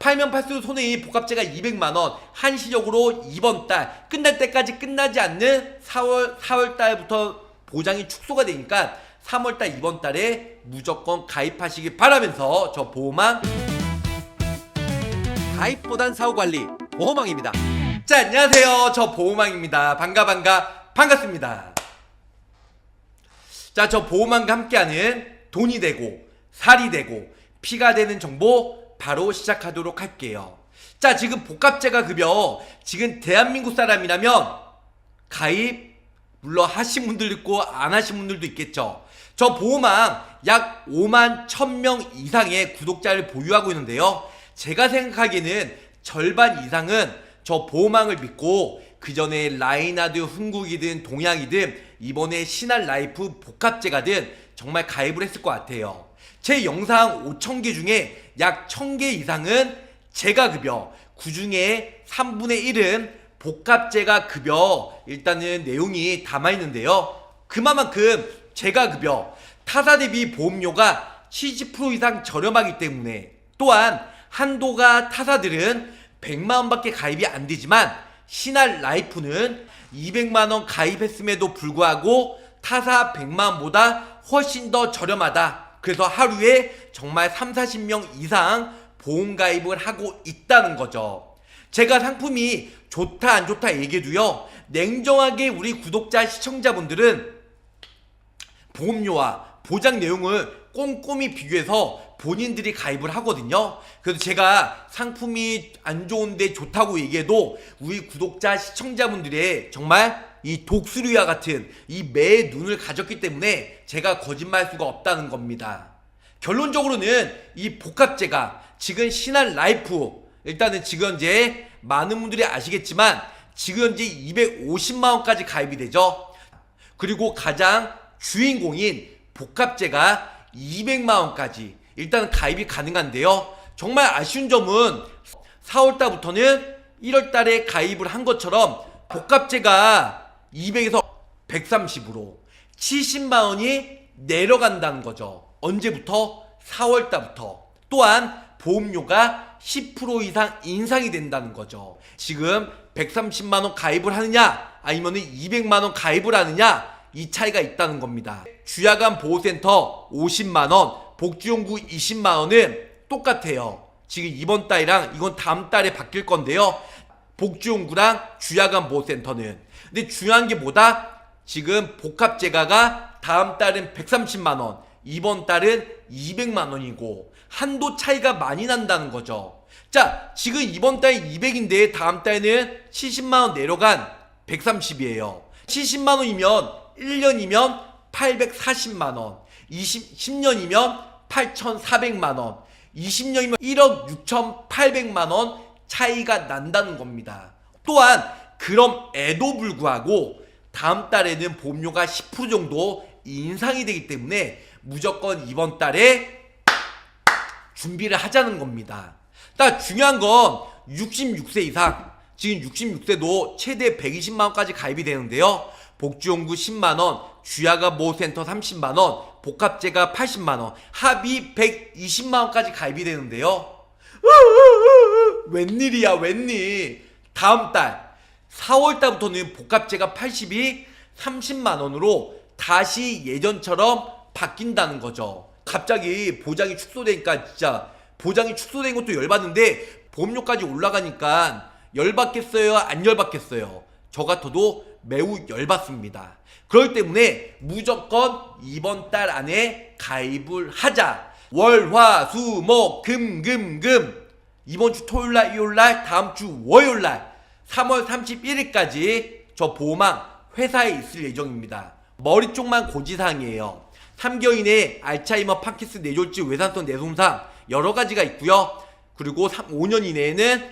팔면 팔수록 손해인 복합제가 200만원, 한시적으로 이번 달 끝날 때까지 끝나지 않는 4월 달부터 보장이 축소가 되니까 3월 달 이번 달에 무조건 가입하시길 바라면서 저 보호망 가입보단 사후관리 보호망입니다. 자, 안녕하세요. 저 보호망입니다. 반갑습니다. 자, 저 보호망과 함께하는 돈이 되고 살이 되고 피가 되는 정보 바로 시작하도록 할게요. 자, 지금 복합제가 급여 지금 대한민국 사람이라면 가입 물론 하신 분들 있고 안 하신 분들도 있겠죠. 저 보호망 약 5만 1000명 이상의 구독자를 보유하고 있는데요. 제가 생각하기에는 절반 이상은 저 보호망을 믿고 그 전에 라인하드, 흥국이든 동양이든 이번에 신한라이프 복합제가든 정말 가입을 했을 것 같아요. 제 영상 5000개 중에 약 1000개 이상은 제가 급여, 그 중에 3분의 1은 복합제가 급여 일단은 내용이 담아있는데요. 그만큼 제가 급여 타사 대비 보험료가 70% 이상 저렴하기 때문에, 또한 한도가 타사들은 100만원밖에 가입이 안 되지만 신한라이프는 200만원 가입했음에도 불구하고 타사 100만원보다 훨씬 더 저렴하다. 그래서 하루에 정말 30-40명 이상 보험 가입을 하고 있다는 거죠. 제가 상품이 좋다 안 좋다 얘기해도요, 냉정하게 우리 구독자 시청자분들은 보험료와 보장 내용을 꼼꼼히 비교해서 본인들이 가입을 하거든요. 그래서 제가 상품이 안 좋은데 좋다고 얘기해도 우리 구독자 시청자분들의 정말 이 독수리와 같은 이 매의 눈을 가졌기 때문에 제가 거짓말할 수가 없다는 겁니다. 결론적으로는 이 복합제가 지금 신한라이프 일단은 지금 현재 많은 분들이 아시겠지만 지금 현재 250만원까지 가입이 되죠. 그리고 가장 주인공인 복합제가 200만원까지 일단 가입이 가능한데요. 정말 아쉬운 점은 4월달부터는 1월달에 가입을 한 것처럼 복합제가 200에서 130으로 70만원이 내려간다는 거죠. 언제부터? 4월달부터. 또한 보험료가 10% 이상 인상이 된다는 거죠. 지금 130만원 가입을 하느냐 아니면 200만원 가입을 하느냐, 이 차이가 있다는 겁니다. 주야간 보호센터 50만원, 복지용구 20만원은 똑같아요. 지금 이번 달이랑 이건 다음 달에 바뀔 건데요. 복지용구랑 주야간 보호센터는. 근데 중요한 게 뭐다? 지금 복합제가가 다음 달은 130만원, 이번 달은 200만원이고 한도 차이가 많이 난다는 거죠. 자, 지금 이번 달에 200인데 다음 달에는 70만원 내려간 130이에요. 70만원이면 1년이면 840만원, 10년이면 8,400만원, 20년이면 1억 6,800만원 차이가 난다는 겁니다. 또한 그럼에도 불구하고 다음 달에는 보험료가 10% 정도 인상이 되기 때문에 무조건 이번 달에 준비를 하자는 겁니다. 딱 중요한 건 66세 이상, 지금 66세도 최대 120만원까지 가입이 되는데요. 복지용구 10만원, 주야간 보호센터 30만원, 복합제가 80만원, 합이 120만원까지 가입이 되는데요. 웬일이야 웬일. 다음 달 4월달부터는 복합제가 80이 30만원으로 다시 예전처럼 바뀐다는 거죠. 갑자기 보장이 축소되니까 진짜 보장이 축소된 것도 열받는데 보험료까지 올라가니까 열받겠어요 안 열받겠어요? 저 같아도 매우 열받습니다. 그렇기 때문에 무조건 이번 달 안에 가입을 하자. 월, 화, 수, 목, 금 이번 주 토요일날, 일요일날, 다음 주 월요일날 3월 31일까지 저 보호망 회사에 있을 예정입니다. 머리 쪽만 고지사항이에요. 3개월 이내 알츠하이머, 파킨슨, 뇌졸중, 외상성 뇌손상 여러가지가 있고요. 그리고 5년 이내에는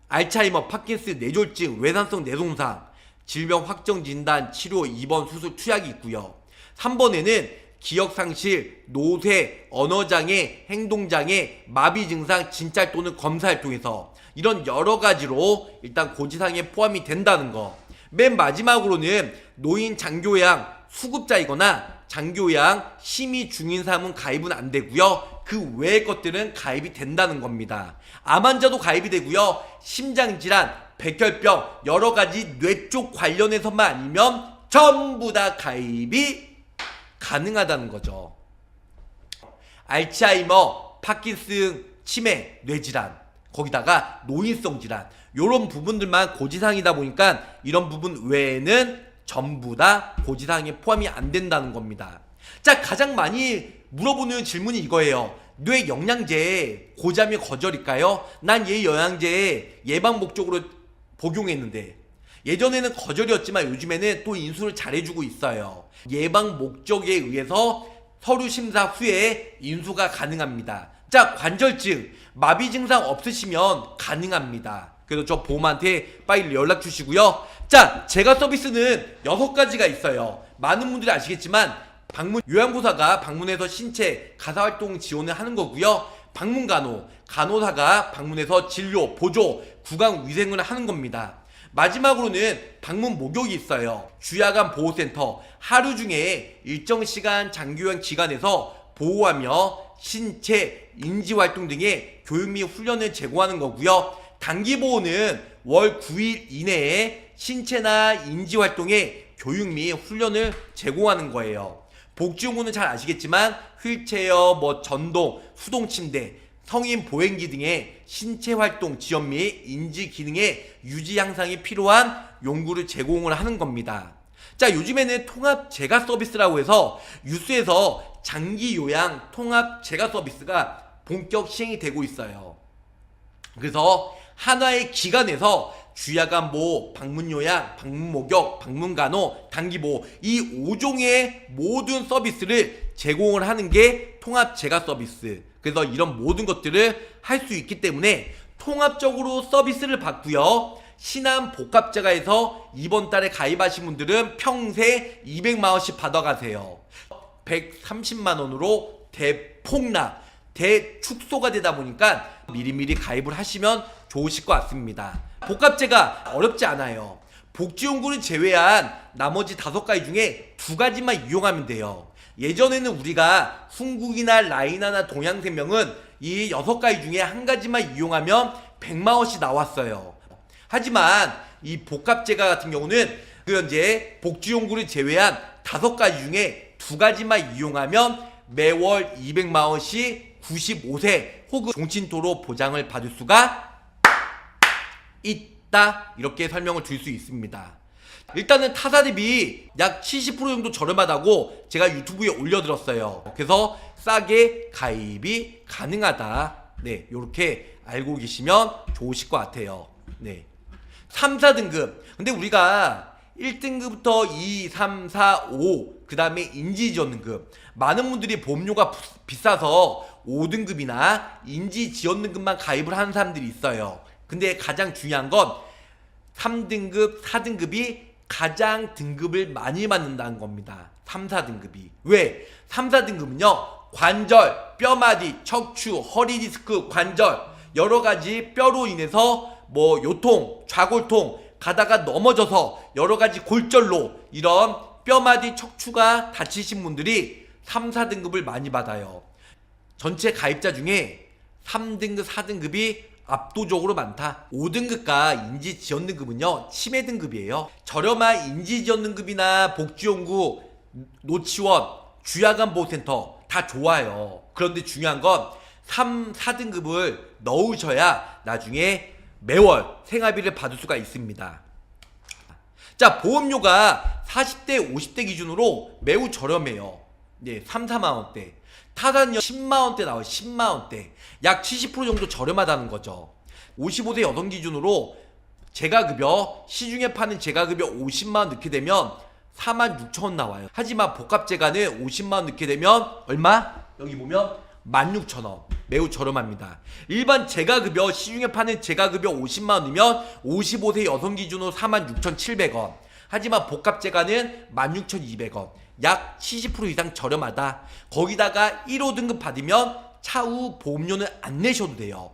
알츠하이머, 파킨슨, 뇌졸중, 외상성 뇌손상, 질병 확정 진단, 치료, 입원, 수술, 투약이 있고요. 3번에는 기억상실, 노쇠, 언어장애, 행동장애, 마비 증상, 진찰 또는 검사를 통해서 이런 여러가지로 일단 고지사항에 포함이 된다는 거. 맨 마지막으로는 노인 장교양 수급자이거나 장교양 심의 중인 사람은 가입은 안 되고요. 그 외의 것들은 가입이 된다는 겁니다. 암 환자도 가입이 되고요. 심장질환, 백혈병, 여러가지 뇌 쪽 관련해서만 아니면 전부 다 가입이 가능하다는 거죠. 알츠하이머, 파킨슨, 치매, 뇌질환, 거기다가 노인성 질환, 요런 부분들만 고지사항이다 보니까 이런 부분 외에는 전부 다 고지사항에 포함이 안 된다는 겁니다. 자, 가장 많이 물어보는 질문이 이거예요. 뇌 영양제 고지하면 거절일까요? 난 얘 영양제 예방 목적으로 복용했는데, 예전에는 거절이었지만 요즘에는 또 인수를 잘해주고 있어요. 예방 목적에 의해서 서류 심사 후에 인수가 가능합니다. 자, 관절증, 마비 증상 없으시면 가능합니다. 그래서 저 보험한테 빨리 연락 주시고요. 자, 제가 서비스는 6가지가 있어요. 많은 분들이 아시겠지만 방문 요양보사가 방문해서 신체 가사활동 지원을 하는 거고요. 방문간호, 간호사가 방문해서 진료, 보조, 구강위생을 하는 겁니다. 마지막으로는 방문 목욕이 있어요. 주야간 보호센터, 하루 중에 일정 시간 장기요양 기관에서 보호하며 신체, 인지활동 등의 교육 및 훈련을 제공하는 거고요. 단기보호는 월 9일 이내에 신체나 인지활동의 교육 및 훈련을 제공하는 거예요. 복지용구는 잘 아시겠지만 휠체어, 전동, 수동침대, 성인 보행기 등의 신체활동 지원 및 인지 기능의 유지 향상이 필요한 용구를 제공을 하는 겁니다. 자, 요즘에는 통합 재가 서비스라고 해서 뉴스에서 장기 요양 통합 재가 서비스가 본격 시행이 되고 있어요. 그래서 하나의 기관에서 주야간 보호, 방문 요양, 방문 목욕, 방문 간호, 단기 보호, 이 5종의 모든 서비스를 제공을 하는 게 통합 재가 서비스. 그래서 이런 모든 것들을 할 수 있기 때문에 통합적으로 서비스를 받고요. 신한 복합재가에서 이번 달에 가입하신 분들은 평생 200만원씩 받아가세요. 130만원으로 대폭락, 대축소가 되다 보니까 미리미리 가입을 하시면 좋으실 것 같습니다. 복합재가 어렵지 않아요. 복지용구를 제외한 나머지 5가지 중에 2가지만 이용하면 돼요. 예전에는 우리가 훈국이나 라이나나 동양생명은 이 6가지 중에 1가지만 이용하면 100만원씩 나왔어요. 하지만 이 복합재가 같은 경우는 이제 복지용구를 제외한 5가지 중에 2가지만 이용하면 매월 200만원씩 95세 혹은 종친토로 보장을 받을 수가 있다, 이렇게 설명을 드릴 수 있습니다. 일단은 타사 대비 약 70% 정도 저렴하다고 제가 유튜브에 올려드렸어요. 그래서 싸게 가입이 가능하다. 네, 요렇게 알고 계시면 좋으실 것 같아요. 네, 3, 4등급. 근데 우리가 1등급부터 2, 3, 4, 5, 그 다음에 인지지원등급. 많은 분들이 보험료가 비싸서 5등급이나 인지지원등급만 가입을 하는 사람들이 있어요. 근데 가장 중요한 건 3등급, 4등급이 가장 등급을 많이 받는다는 겁니다. 3, 4등급이. 왜? 3, 4등급은요, 관절, 뼈마디, 척추, 허리 디스크, 관절, 여러가지 뼈로 인해서 요통, 좌골통, 가다가 넘어져서 여러가지 골절로 이런 뼈마디, 척추가 다치신 분들이 3, 4등급을 많이 받아요. 전체 가입자 중에 3등급, 4등급이 압도적으로 많다. 5등급과 인지지원등급은요, 치매 등급이에요. 저렴한 인지지원등급이나 복지용구, 노치원, 주야간 보호센터 다 좋아요. 그런데 중요한 건 3, 4등급을 넣으셔야 나중에 매월 생활비를 받을 수가 있습니다. 자, 보험료가 40대, 50대 기준으로 매우 저렴해요. 네, 3, 4만원대. 타사는요 10만원대 나와요. 10만원대. 약 70% 정도 저렴하다는 거죠. 55세 여성 기준으로 재가급여, 시중에 파는 재가급여 50만원 넣게 되면 46,000원 나와요. 하지만 복합재가는 50만원 넣게 되면 얼마? 여기 보면 16,000원. 매우 저렴합니다. 일반 재가급여, 시중에 파는 재가급여 50만원 넣으면 55세 여성 기준으로 46,700원. 하지만 복합재가는 16,200원. 약 70% 이상 저렴하다. 거기다가 1호 등급 받으면 차후 보험료는 안 내셔도 돼요.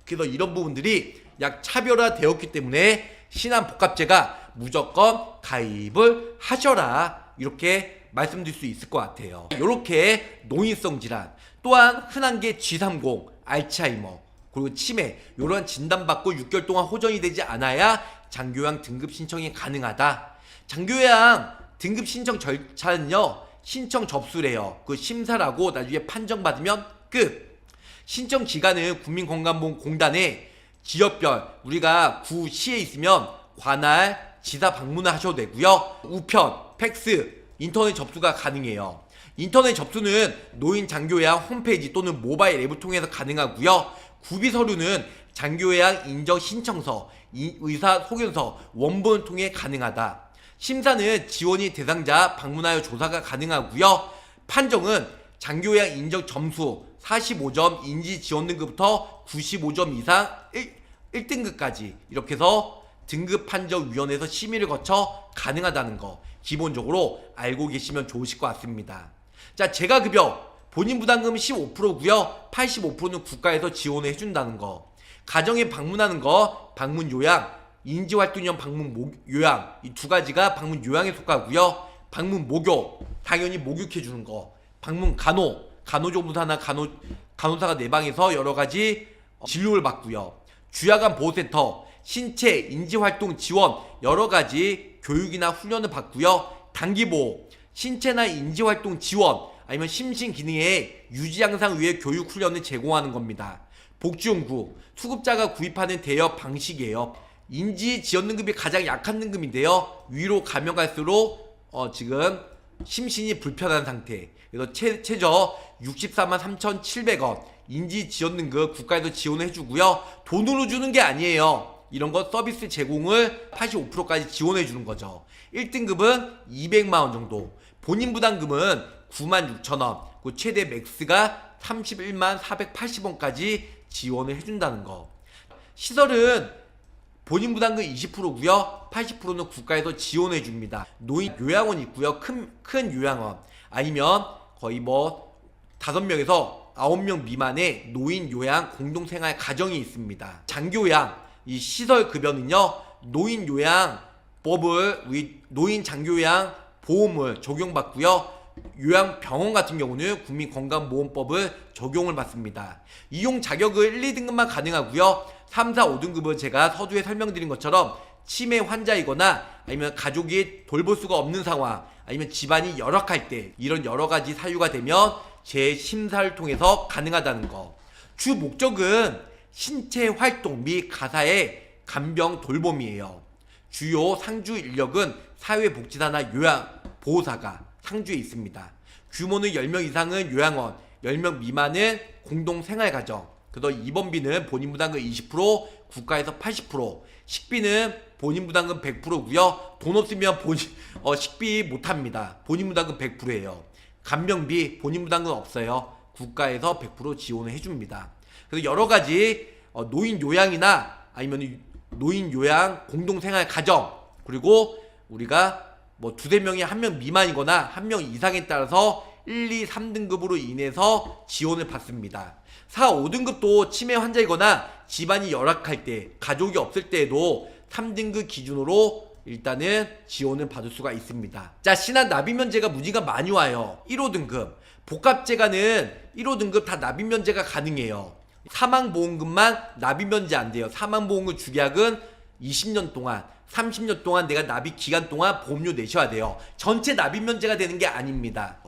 그래서 이런 부분들이 약 차별화되었기 때문에 신한복합재가 무조건 가입을 하셔라, 이렇게 말씀드릴 수 있을 것 같아요. 이렇게 노인성 질환, 또한 흔한 게 G30, 알츠하이머, 그리고 치매 이런 진단받고 6개월 동안 호전이 되지 않아야 장교양 등급 신청이 가능하다. 장교양 등급 신청 절차는요, 신청 접수래요. 그 심사라고 나중에 판정받으면 끝. 신청 기간은 국민건강보험공단에 지역별 우리가 구시에 있으면 관할 지사 방문을 하셔도 되고요. 우편, 팩스, 인터넷 접수가 가능해요. 인터넷 접수는 노인 장교양 홈페이지 또는 모바일 앱을 통해서 가능하고요. 구비 서류는 장교양 인정 신청서, 의사 소견서, 원본을 통해 가능하다. 심사는 지원이 대상자 방문하여 조사가 가능하고요. 판정은 장교양 인정 점수 45점 인지 지원 등급부터 95점 이상 1등급까지 이렇게 해서 등급판정위원회에서 심의를 거쳐 가능하다는 거 기본적으로 알고 계시면 좋으실 것 같습니다. 자, 재가급여 본인 부담금 15%고요. 85%는 국가에서 지원을 해준다는 거. 가정에 방문하는 거, 방문 요양, 인지활동형 방문 요양, 이 두 가지가 방문 요양에 속하고요. 방문 목욕, 당연히 목욕해주는 거. 방문 간호조무사나 간호사가 내 방에서 여러 가지 진료를 받고요. 주야간 보호센터, 신체 인지활동 지원 여러 가지 교육이나 훈련을 받고요. 단기보호, 신체나 인지활동 지원 아니면 심신기능의 유지향상 위해 교육 훈련을 제공하는 겁니다. 복지용구, 수급자가 구입하는 대여 방식이에요. 인지 지원 등급이 가장 약한 등급인데요. 위로 가면 갈수록 지금 심신이 불편한 상태. 그래서 최저 64만 3,700원 인지 지원 등급 국가에서 지원을 해주고요. 돈으로 주는 게 아니에요. 이런 거 서비스 제공을 85%까지 지원해 주는 거죠. 1등급은 200만원 정도, 본인 부담금은 96,000원, 그 최대 맥스가 31만 480원까지 지원을 해준다는 거. 시설은 본인 부담금 20%고요. 80%는 국가에서 지원해 줍니다. 노인 요양원 있고요. 큰 요양원 아니면 거의 5명에서 9명 미만의 노인 요양 공동생활 가정이 있습니다. 장교양 이 시설 급여는요, 노인 요양법을 노인 장교양 보험을 적용받고요. 요양병원 같은 경우는 국민건강보험법을 적용을 받습니다. 이용 자격을 1, 2등급만 가능하고요. 3, 4, 5등급은 제가 서두에 설명드린 것처럼 치매 환자이거나 아니면 가족이 돌볼 수가 없는 상황, 아니면 집안이 열악할 때 이런 여러 가지 사유가 되면 재심사를 통해서 가능하다는 거. 주 목적은 신체 활동 및 가사의 간병 돌봄이에요. 주요 상주 인력은 사회복지사나 요양보호사가 상주에 있습니다. 규모는 10명 이상은 요양원, 10명 미만은 공동생활가정. 그래서 입원비는 본인 부담금 20%, 국가에서 80%, 식비는 본인 부담금 100%고요. 돈 없으면 식비 못합니다. 본인 부담금 100%예요. 간병비 본인 부담금 없어요. 국가에서 100% 지원을 해줍니다. 그래서 여러 가지 노인 요양이나 아니면 노인 요양 공동생활 가정, 그리고 우리가 두세 명이 한 명 미만이거나 한 명 이상에 따라서 1, 2, 3등급으로 인해서 지원을 받습니다. 4, 5등급도 치매 환자이거나 집안이 열악할 때, 가족이 없을 때에도 3등급 기준으로 일단은 지원을 받을 수가 있습니다. 자, 신한 납입 면제가 문의가 많이 와요. 1호 등급 복합재가는 1호 등급 다 납입 면제가 가능해요. 사망보험금만 납입 면제 안 돼요. 사망보험금 주계약은 20년 동안 30년 동안 내가 납입 기간 동안 보험료 내셔야 돼요. 전체 납입 면제가 되는 게 아닙니다.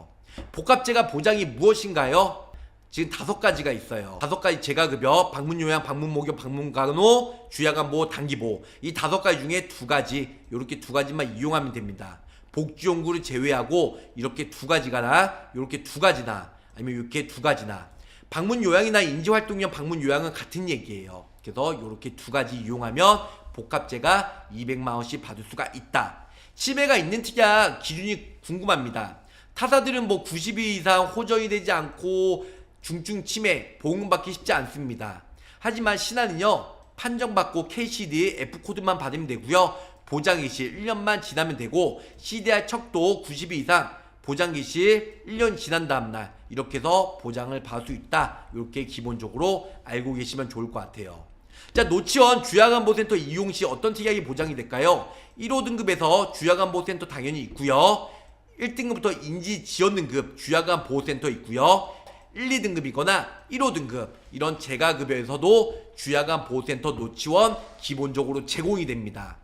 복합재가 보장이 무엇인가요? 지금 5가지가 있어요. 5가지 재가급여, 방문요양, 방문목욕, 방문간호, 주야간보호, 단기보호. 이 5가지 중에 2가지, 이렇게 2가지만 이용하면 됩니다. 복지용구를 제외하고 이렇게 2가지가나 이렇게 2가지나 아니면 이렇게 2가지나. 방문요양이나 인지활동형 방문요양은 같은 얘기예요. 그래서 이렇게 2가지 이용하면 복합재가 200만원씩 받을 수가 있다. 치매가 있는 특약 기준이 궁금합니다. 타사들은 90일 이상 호전이 되지 않고 중증 치매 보험금 받기 쉽지 않습니다. 하지만 신한은요, 판정받고 KCD F코드만 받으면 되고요. 보장기시 1년만 지나면 되고, CDR 척도 90일 이상, 보장기시 1년 지난 다음날 이렇게 해서 보장을 받을 수 있다. 이렇게 기본적으로 알고 계시면 좋을 것 같아요. 자, 노치원 주야간보호센터 이용 시 어떤 특약이 보장이 될까요? 1호 등급에서 주야간보호센터 당연히 있고요. 1등급부터 인지지원등급 주야간 보호센터 있고요. 1, 2등급이거나 1호 등급 이런 재가급여에서도 주야간 보호센터 노치원 기본적으로 제공이 됩니다.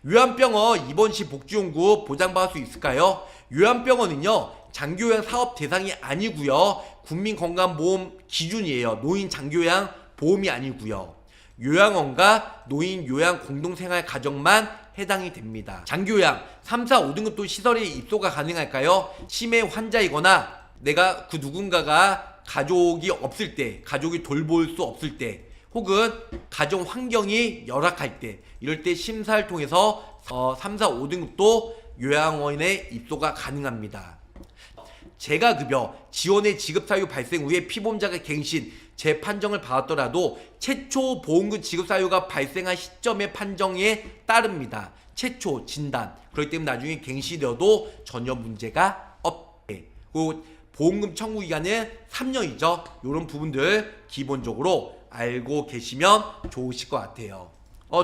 요양병원 입원 시 복지용구 보장받을 수 있을까요? 요양병원은요 장기요양 사업 대상이 아니고요 국민건강보험 기준이에요. 노인 장기요양 보험이 아니고요. 요양원과 노인 요양 공동생활 가정만 해당이 됩니다. 장기요양 3, 4, 5등급도 시설에 입소가 가능할까요? 치매 환자이거나 내가 그 누군가가 가족이 없을 때, 가족이 돌볼 수 없을 때, 혹은 가정 환경이 열악할 때, 이럴 때 심사를 통해서 3, 4, 5등급도 요양원에 입소가 가능합니다. 재가급여 지원의 지급 사유 발생 후에 피보험자가 갱신 재판정을 받았더라도 최초 보험금 지급 사유가 발생한 시점의 판정에 따릅니다. 최초 진단. 그렇기 때문에 나중에 갱신되어도 전혀 문제가 없대. 그리고 보험금 청구 기간은 3년이죠. 이런 부분들 기본적으로 알고 계시면 좋으실 것 같아요.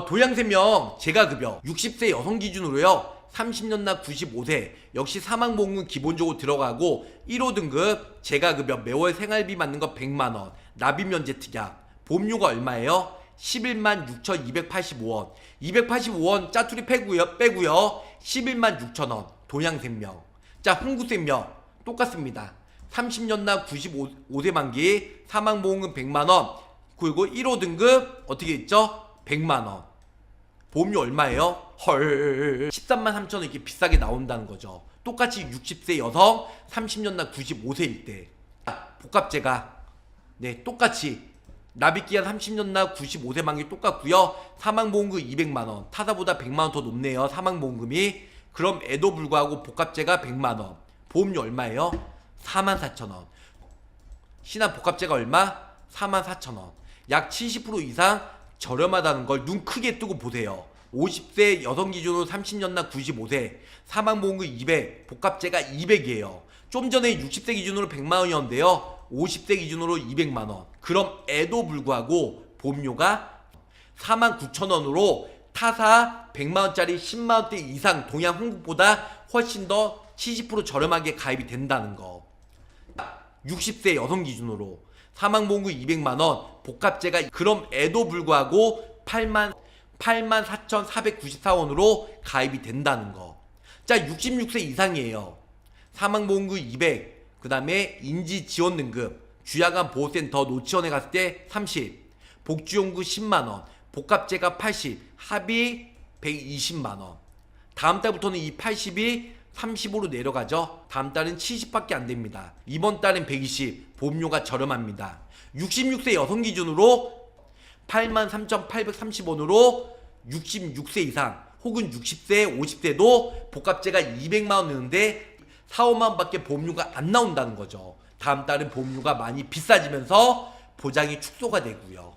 도양생명 재가급여 60세 여성 기준으로요. 30년 나 95세 역시 사망보험금 기본적으로 들어가고 1호 등급 재가급여 매월 생활비 맞는 거 100만원 납입면제 특약 보험료가 얼마예요? 11만 6,285원 285원 짜투리 빼고요 11만 6천원 도양생명. 자 홍구생명 똑같습니다. 30년 나 95세 만기 사망보험금 100만원 그리고 1호 등급 어떻게 있죠? 100만원 보험료 얼마예요? 헐 13만 3천원 이렇게 비싸게 나온다는 거죠. 똑같이 60세 여성 30년 나 95세일 때 복합재가 네 똑같이 납입기한 30년 나 95세 만기 똑같고요. 사망보험금 200만원 타사보다 100만원 더 높네요. 사망보험금이. 그럼 에도 불구하고 복합재가 100만원 보험료 얼마예요? 44,000원 신한 복합재가 얼마? 44,000원 약 70% 이상 저렴하다는 걸 눈 크게 뜨고 보세요. 50세 여성 기준으로 30년 나 95세 사망보험금 200 복합재가 200이에요. 좀 전에 60세 기준으로 100만원이었는데요 50세 기준으로 200만원. 그럼 에도 불구하고 보험료가 49,000원으로 타사 100만원짜리 10만원대 이상 동양 한국보다 훨씬 더 70% 저렴하게 가입이 된다는 거. 60세 여성 기준으로 사망보험금 200만원 복합재가 그럼 에도 불구하고 84,494원으로 가입이 된다는 거. 자 66세 이상이에요. 사망보험금 200 그 다음에 인지지원등급 주야간 보호센터 노치원에 갔을 때 30 복지용구 10만원 복합재가 80 합의 120만원. 다음 달부터는 이 80이 30으로 내려가죠. 다음 달은 70밖에 안 됩니다. 이번 달은 120 보험료가 저렴합니다. 66세 여성 기준으로 83,830원으로 66세 이상 혹은 60세 50세도 복합재가 200만원 드는데 4, 5만원밖에 보험료가 안 나온다는 거죠. 다음 달은 보험료가 많이 비싸지면서 보장이 축소가 되고요.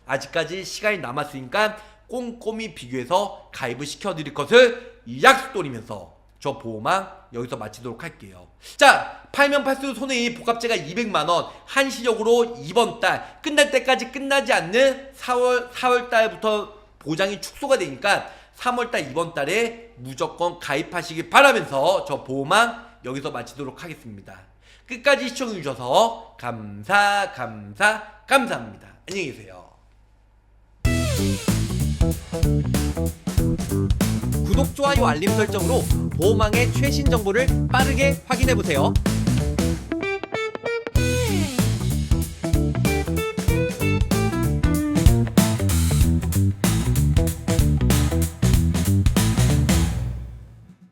아직까지 시간이 남았으니까 꼼꼼히 비교해서 가입을 시켜드릴 것을 약속드리면서 저 보호망 여기서 마치도록 할게요. 자 팔면 팔수록 손해인 복합재가 200만원 한시적으로 이번 달 끝날 때까지 끝나지 않는 4월 달부터 보장이 축소가 되니까 3월달 이번 달에 무조건 가입하시길 바라면서 저 보호망 여기서 마치도록 하겠습니다. 끝까지 시청해주셔서 감사합니다. 안녕히 계세요. 구독, 좋아요, 알림 설정으로 보호망의 최신 정보를 빠르게 확인해보세요.